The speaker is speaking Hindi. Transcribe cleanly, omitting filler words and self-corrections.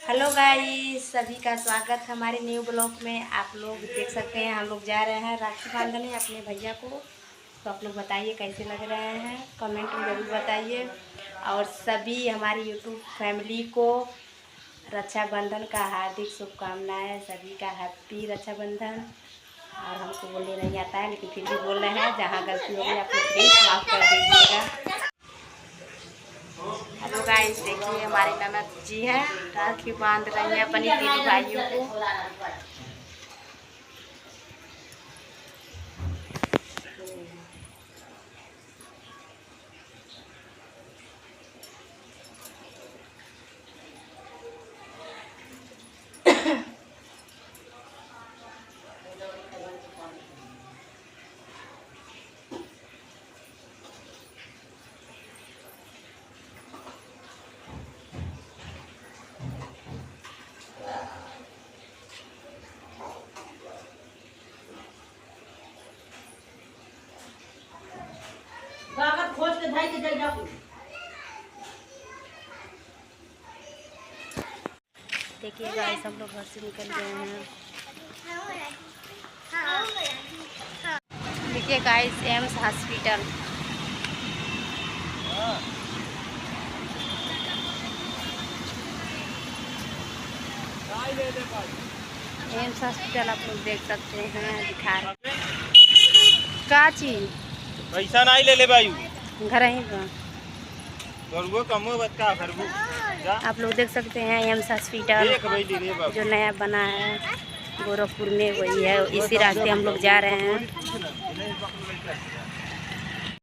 हेलो गाइस, सभी का स्वागत है हमारे न्यू ब्लॉग में। आप लोग देख सकते हैं हम लोग जा रहे हैं राखी बांधने अपने भैया को। तो आप लोग बताइए कैसे लग रहे हैं, कमेंट में ज़रूर बताइए। और सभी हमारी यूट्यूब फैमिली को रक्षाबंधन का हार्दिक शुभकामनाएं। सभी का हैप्पी रक्षाबंधन। और हमको बोलने नहीं आता है लेकिन फिर भी बोल रहे हैं, जहाँ गलती हो गई आप लोग प्लीज़ माफ़ कर दीजिएगा। हेलो गाइस, देखिए हमारी ननद जी हैं, राखी बांध रही हैं अपनी दीदी भाइयों को। खोज के भाई के जाओ। देखिए गाइस, हम लोग घर से निकल गए हैं। देखिए guys, AIIMS hospital. AIIMS hospital आप लोग देख सकते हैं, दिखा रहे का चीज पैसा नहीं ले ले भाई घर ही पर। आप लोग देख सकते हैं एम्स हॉस्पिटल जो नया बना है गोरखपुर में, वही है। इसी रास्ते हम लोग जा रहे हैं।